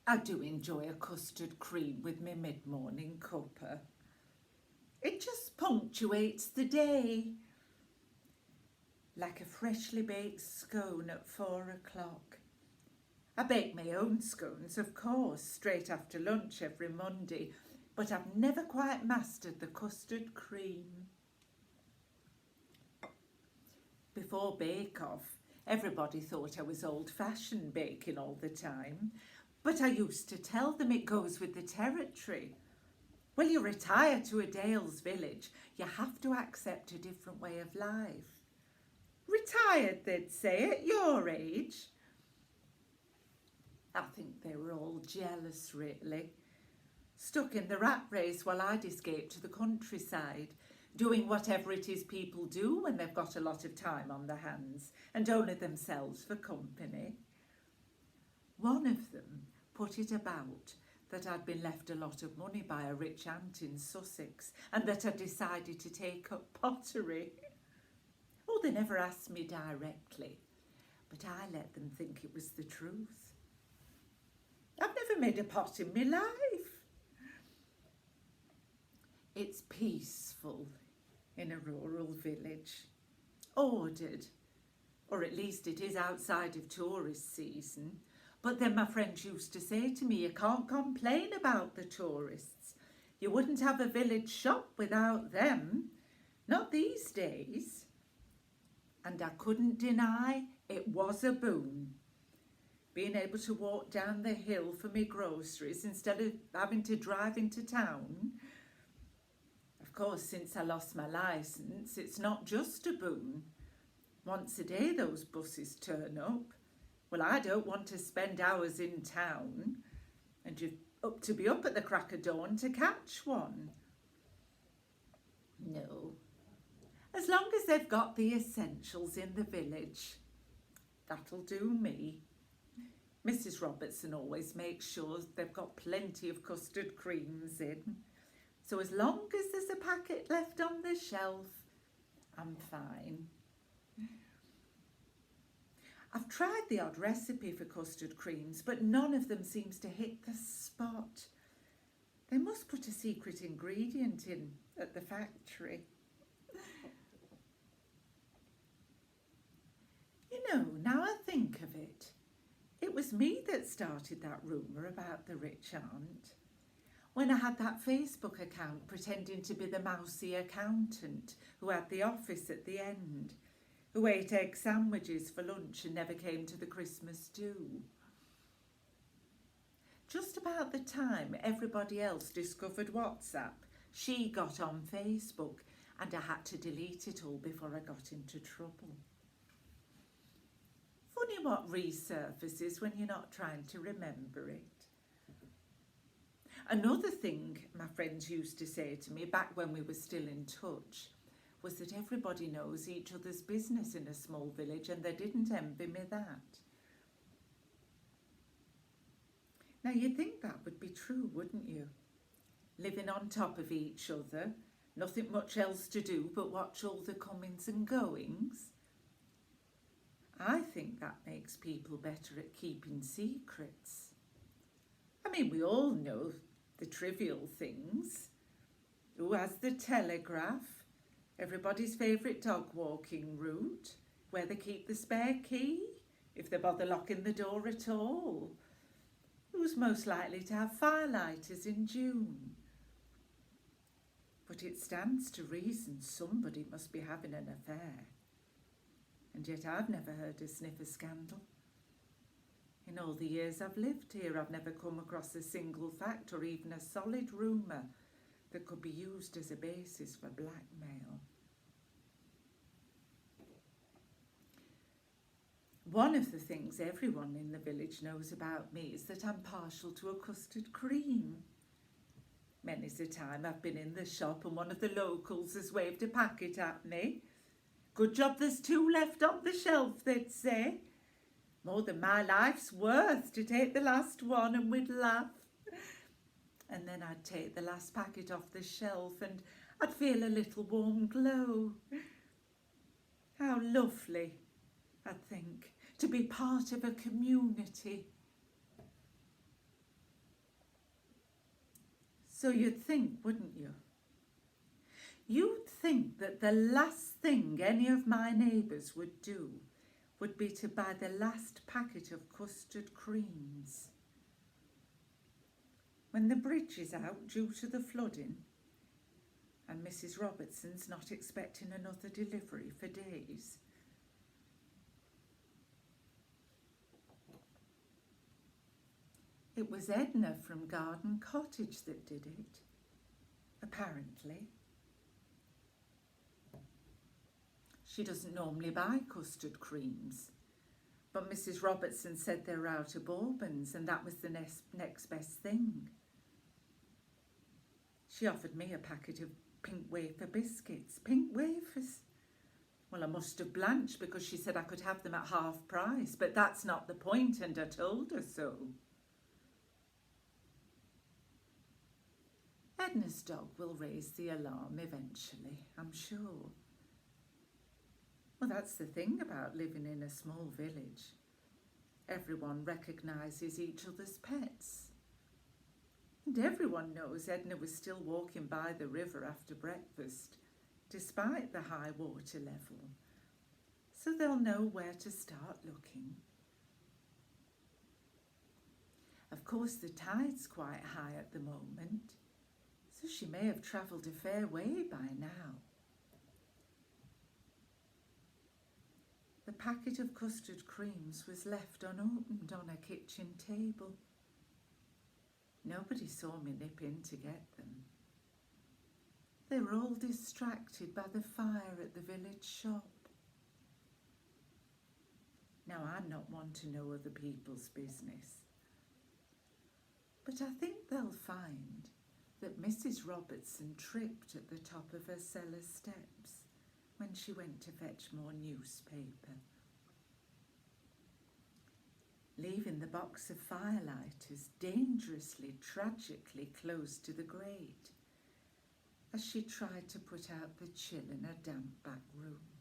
I do enjoy a custard cream with my mid-morning cuppa. It just punctuates the day. Like a freshly baked scone at 4 o'clock. I bake my own scones, of course, straight after lunch every Monday, but I've never quite mastered the custard cream. Before bake-off, everybody thought I was old-fashioned baking all the time, but I used to tell them it goes with the territory. When you retire to a Dales village, you have to accept a different way of life. Retired, they'd say, at your age. I think they were all jealous, really. Stuck in the rat race while I'd escaped to the countryside, doing whatever it is people do when they've got a lot of time on their hands and only themselves for company. One of them put it about that I'd been left a lot of money by a rich aunt in Sussex and that I'd decided to take up pottery. Oh, they never asked me directly, but I let them think it was the truth. I've never made a pot in my life. It's peaceful in a rural village. Ordered, or at least it is outside of tourist season. But then my friends used to say to me, you can't complain about the tourists. You wouldn't have a village shop without them. Not these days. And I couldn't deny it was a boon. Being able to walk down the hill for my groceries instead of having to drive into town. Of course, since I lost my licence, it's not just a boon. Once a day those buses turn up. Well, I don't want to spend hours in town, and you've up to be up at the crack of dawn to catch one. No. As long as they've got the essentials in the village, that'll do me. Mrs. Robertson always makes sure they've got plenty of custard creams in. So as long as there's a packet left on the shelf, I'm fine. I've tried the odd recipe for custard creams, but none of them seems to hit the spot. They must put a secret ingredient in at the factory. You know, now I think of it, it was me that started that rumour about the rich aunt. When I had that Facebook account pretending to be the mousy accountant who had the office at the end, who ate egg sandwiches for lunch and never came to the Christmas do. Just about the time everybody else discovered WhatsApp, she got on Facebook and I had to delete it all before I got into trouble. Funny what resurfaces when you're not trying to remember it. Another thing my friends used to say to me back when we were still in touch was that everybody knows each other's business in a small village and they didn't envy me that. Now you'd think that would be true, wouldn't you? Living on top of each other, nothing much else to do but watch all the comings and goings. I think that makes people better at keeping secrets. I mean, we all know the trivial things. Who has the telegraph? Everybody's favourite dog walking route, where they keep the spare key, if they bother locking the door at all. Who's most likely to have firelighters in June? But it stands to reason somebody must be having an affair. And yet I've never heard a sniff of scandal. In all the years I've lived here, I've never come across a single fact or even a solid rumour that could be used as a basis for blackmail. One of the things everyone in the village knows about me is that I'm partial to a custard cream. Many's the time I've been in the shop and one of the locals has waved a packet at me. Good job there's 2 left on the shelf, they'd say. More than my life's worth to take the last one, and we'd laugh. And then I'd take the last packet off the shelf and I'd feel a little warm glow. How lovely, I'd think, to be part of a community. So you'd think, wouldn't you? You'd think that the last thing any of my neighbours would do would be to buy the last packet of custard creams. When the bridge is out due to the flooding, and Mrs. Robertson's not expecting another delivery for days, it was Edna from Garden Cottage that did it, apparently. She doesn't normally buy custard creams, but Mrs. Robertson said they were out of bourbons and that was the next best thing. She offered me a packet of pink wafer biscuits. Pink wafers? Well, I must have blanched because she said I could have them at half price, but that's not the point, and I told her so. Edna's dog will raise the alarm eventually, I'm sure. Well, that's the thing about living in a small village. Everyone recognises each other's pets. And everyone knows Edna was still walking by the river after breakfast, despite the high water level. So they'll know where to start looking. Of course, the tide's quite high at the moment, so she may have travelled a fair way by now. The packet of custard creams was left unopened on a kitchen table. Nobody saw me nip in to get them. They were all distracted by the fire at the village shop. Now, I'm not one to know other people's business, but I think they'll find that Mrs. Robertson tripped at the top of her cellar steps when she went to fetch more newspaper, leaving the box of firelighters dangerously, tragically close to the grate as she tried to put out the chill in her damp back room.